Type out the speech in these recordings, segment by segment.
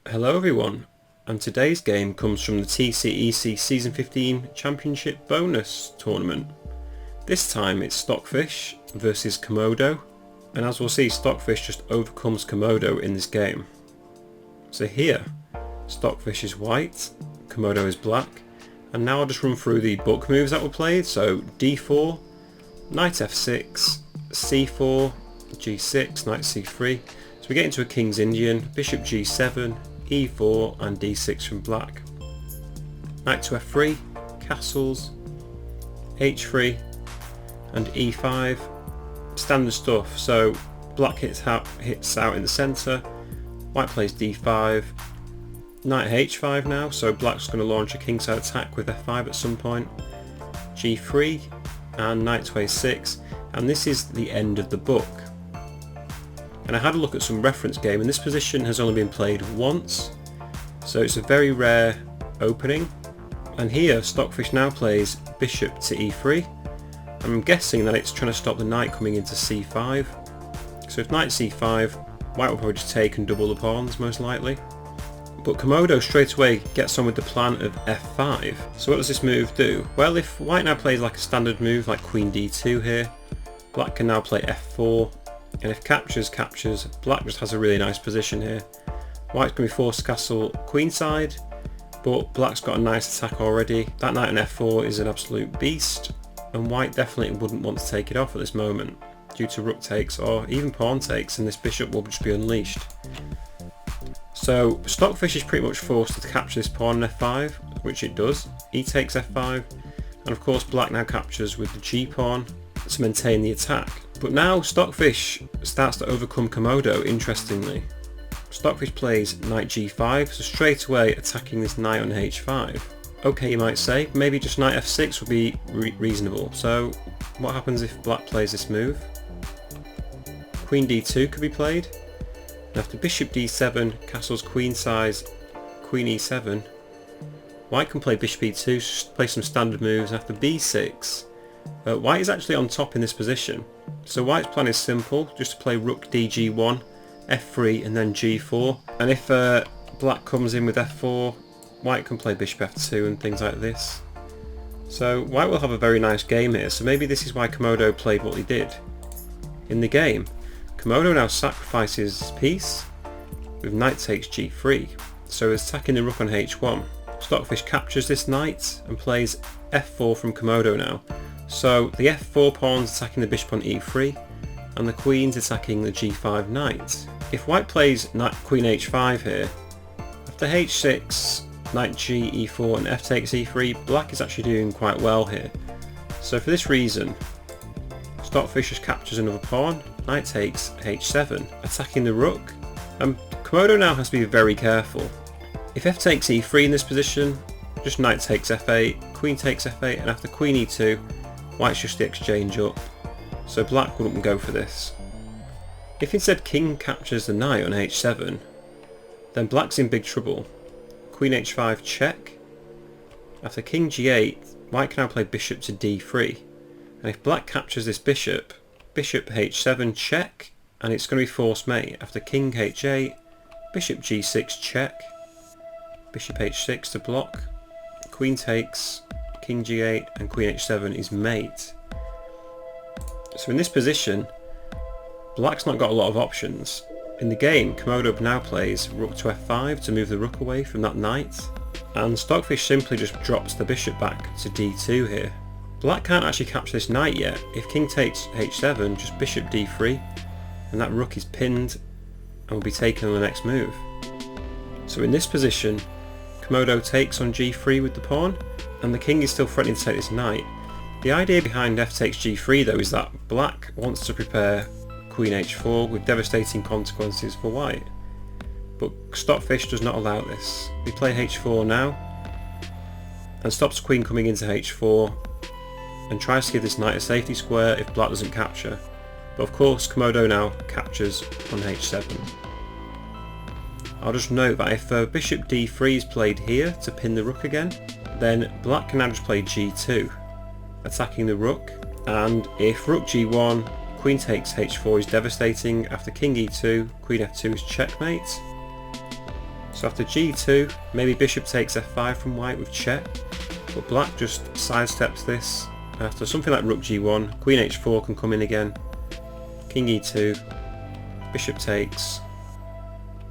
Hello everyone, and today's game comes from the TCEC Season 15 Championship Bonus Tournament. This time it's Stockfish versus Komodo, and as we'll see, Stockfish just overcomes Komodo in this game. So here, Stockfish is white, Komodo is black, and now I'll just run through the book moves that were played. So d4, knight f6, c4, g6, knight c3. So we get into a King's Indian, bishop g7, e4 and d6 from black. Knight to f3, castles, h3 and e5. Standard stuff, so black hits out in the centre, white plays d5, knight h5 now, so black's going to launch a kingside attack with f5 at some point, g3 and knight to a6, and this is the end of the book. And I had a look at some reference game, and this position has only been played once, so it's a very rare opening. And here Stockfish now plays bishop to e3. I'm guessing that it's trying to stop the knight coming into c5. So if knight c5, white will probably just take and double the pawns most likely. But Komodo straight away gets on with the plan of f5. So what does this move do? Well, if white now plays like a standard move like queen d2 here, black can now play f4. And if captures, black just has a really nice position here. White's going to be forced to castle queenside, but black's got a nice attack already. That knight on f4 is an absolute beast, and white definitely wouldn't want to take it off at this moment due to rook takes or even pawn takes, and this bishop will just be unleashed. So Stockfish is pretty much forced to capture this pawn on f5, which it does. He takes f5, and of course black now captures with the g pawn to maintain the attack. But now Stockfish starts to overcome Komodo, interestingly. Stockfish plays knight g5, so straight away attacking this knight on h5. Okay, you might say, maybe just knight f6 would be reasonable. So what happens if black plays this move? Queen d2 could be played. And after bishop d7, castles queenside, queen e7, white can play bishop e2, play some standard moves, and after b6, white is actually on top in this position. So white's plan is simple, just to play rook dg1, f3 and then g4. And if black comes in with f4, white can play bishop f2 and things like this. So white will have a very nice game here, so maybe this is why Komodo played what he did. In the game, Komodo now sacrifices his piece with knight takes g3, so he's attacking the rook on h1. Stockfish captures this knight and plays f4 from Komodo now. So the f4 pawn's attacking the bishop on e3, and the queen's attacking the g5 knight. If white plays knight queen h5 here, after h6, knight g e4 and f takes e3, black is actually doing quite well here. So for this reason, Stockfish just captures another pawn, knight takes h7, attacking the rook, and Komodo now has to be very careful. If f takes e3 in this position, just knight takes f8, queen takes f8, and after queen e2, white's just the exchange up, so black wouldn't go for this. If instead king captures the knight on h7, then black's in big trouble. Queen h5 check. After king g8, white can now play bishop to d3, and if black captures this bishop, bishop h7 check, and it's going to be forced mate. After king h8, bishop g6 check, bishop h6 to block, queen takes, king g8 and queen h7 is mate. So in this position, black's not got a lot of options. In the game, Komodo now plays rook to f5 to move the rook away from that knight, and Stockfish simply just drops the bishop back to d2 here. Black can't actually capture this knight yet. If king takes h7, just bishop d3, and that rook is pinned and will be taken on the next move. So in this position, Komodo takes on g3 with the pawn, and the king is still threatening to take this knight. The idea behind f takes g3 though is that black wants to prepare queen h4 with devastating consequences for white. But Stockfish does not allow this. We play h4 now, and stops queen coming into h4, and tries to give this knight a safety square if black doesn't capture. But of course Komodo now captures on h7. I'll just note that if bishop d3 is played here to pin the rook again, then black can now just play g2, attacking the rook, and if rook g1, queen takes h4 is devastating. After king e2, queen f2 is checkmate. So after g2, maybe bishop takes f5 from white with check, but black just sidesteps this. After something like rook g1, queen h4 can come in again, king e2, bishop takes,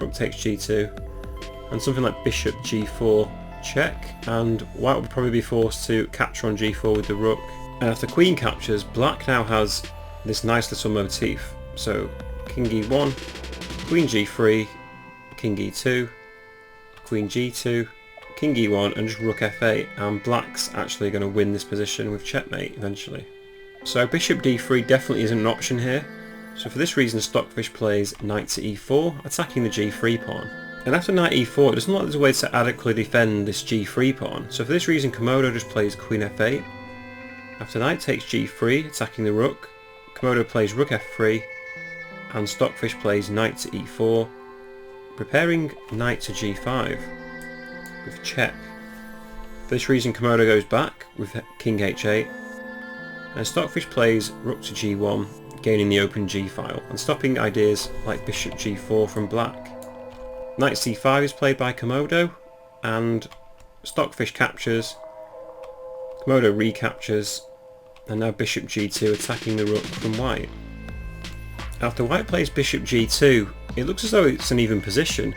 rook takes g2, and something like bishop g4 check, and white will probably be forced to capture on g4 with the rook. And after queen captures, black now has this nice little motif. So king e1, queen g3, king e2, queen g2, king e1, and just rook f8, and black's actually going to win this position with checkmate eventually. So bishop d3 definitely isn't an option here, so for this reason Stockfish plays knight to e4, attacking the g3 pawn. And after knight e4, it doesn't look like there's a way to adequately defend this g3 pawn, so for this reason Komodo just plays queen f8. After knight takes g3, attacking the rook, Komodo plays rook f3, and Stockfish plays knight to e4, preparing knight to g5 with check. For this reason Komodo goes back with king h8, and Stockfish plays rook to g1, gaining the open g file and stopping ideas like bishop g4 from black. Knight c5 is played by Komodo, and Stockfish captures, Komodo recaptures, and now bishop g2 attacking the rook from white. After white plays bishop g2, it looks as though it's an even position,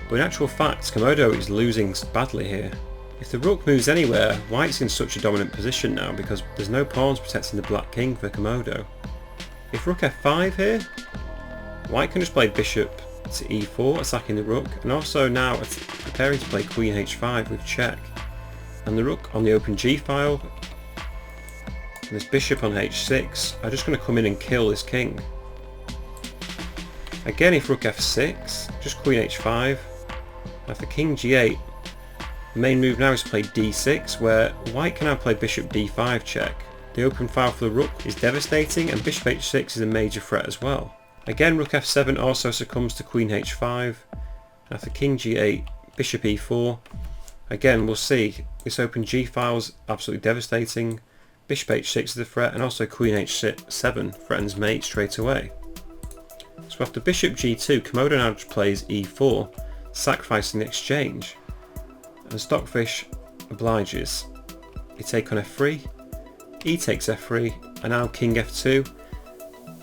but in actual fact Komodo is losing badly here. If the rook moves anywhere, white's in such a dominant position now because there's no pawns protecting the black king for Komodo. If rook f5 here, white can just play bishop to e4 attacking the rook, and also now preparing to play queen h5 with check, and the rook on the open g file and this bishop on h6 are just going to come in and kill this king. Again, if rook f6, just queen h5. After king g8, the main move now is to play d6, where white can now play bishop d5 check. The open file for the rook is devastating, and bishop h6 is a major threat as well. Again, rook f7 also succumbs to queen h5. After king g8, bishop e4. Again, we'll see, this open g file is absolutely devastating. Bishop h6 is a threat, and also queen h7 threatens mate straight away. So after bishop g2, Komodo now just plays e4, sacrificing the exchange, and Stockfish obliges. He takes on f3, e takes f3, and now king f2,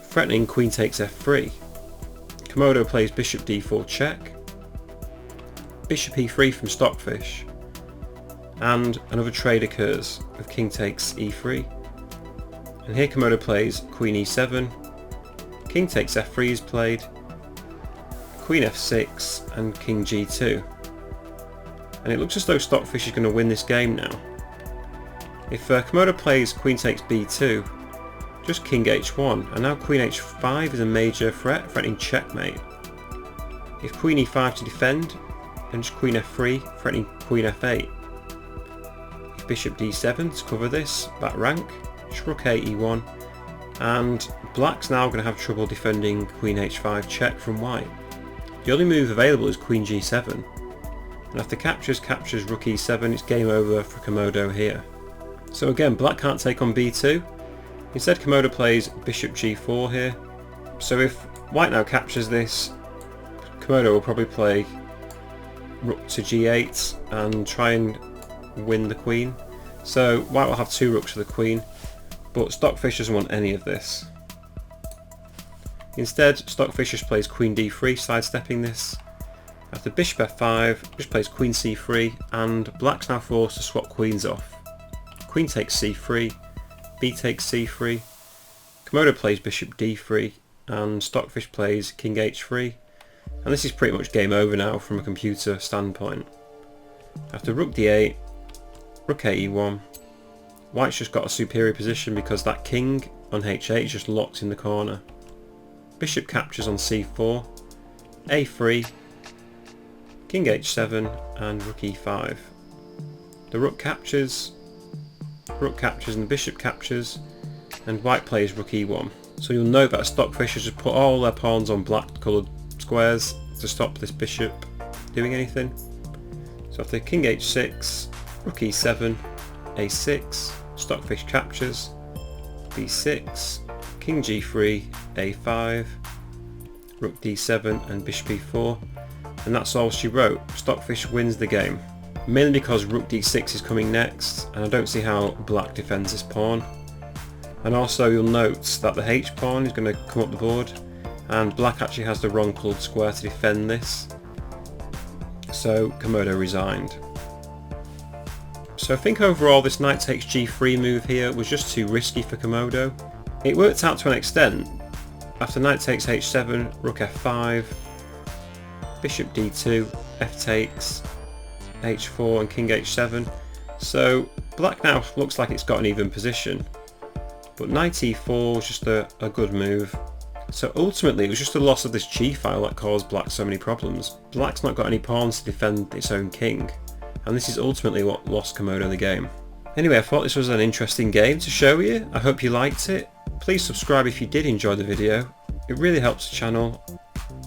threatening queen takes f3. Komodo plays bishop d4 check, bishop e3 from Stockfish, and another trade occurs with king takes e3. And here Komodo plays queen e7, king takes f3 is played, queen f6, and king g2. And it looks as though Stockfish is going to win this game now. If Komodo plays queen takes b2, just king h1, and now queen h5 is a major threat, threatening checkmate. If queen e5 to defend, then just queen f3, threatening queen f8. If bishop d7 to cover this, back rank, just rook a e1, and black's now going to have trouble defending queen h5 check from white. The only move available is queen g7, and after captures rook e7, it's game over for Komodo here. So again, black can't take on b2. Instead Komodo plays bishop g4 here. So if white now captures this, Komodo will probably play rook to g8 and try and win the queen. So white will have two rooks for the queen, but Stockfish doesn't want any of this. Instead, Stockfish just plays queen d3, sidestepping this. After bishop f5, just plays queen c3, and black's now forced to swap queens off. Queen takes c3, b takes c3, Komodo plays bishop d3, and Stockfish plays king h3, and this is pretty much game over now from a computer standpoint. After rook d8, rook a e1, white's just got a superior position because that king on h8 is just locked in the corner. Bishop captures on c4, a3, king h7, and rook e5. The rook captures, and the bishop captures, and white plays rook e1. So you'll note that Stockfish has just put all their pawns on black coloured squares to stop this bishop doing anything. So after king h6, rook e7, a6, Stockfish captures, b6, king g3, a5, rook d7, and bishop e4. and that's all she wrote. Stockfish wins the game. Mainly because rook d6 is coming next, and I don't see how black defends this pawn. And also you'll note that the h pawn is going to come up the board, and black actually has the wrong coloured square to defend this. So Komodo resigned. So I think overall this knight takes g3 move here was just too risky for Komodo. It worked out to an extent. After knight takes h7, rook f5, bishop d2, f takes, h4 and king h7. So black now looks like it's got an even position. But knight e4 was just a good move. So ultimately it was just the loss of this g file that caused black so many problems. Black's not got any pawns to defend its own king, and this is ultimately what lost Komodo the game. Anyway, I thought this was an interesting game to show you. I hope you liked it. Please subscribe if you did enjoy the video. It really helps the channel,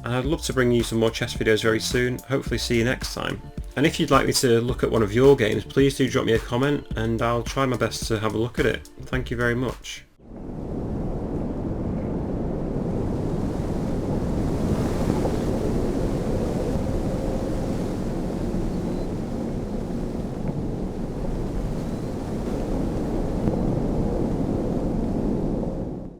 and I'd love to bring you some more chess videos very soon. Hopefully see you next time. And if you'd like me to look at one of your games, please do drop me a comment and I'll try my best to have a look at it. Thank you very much.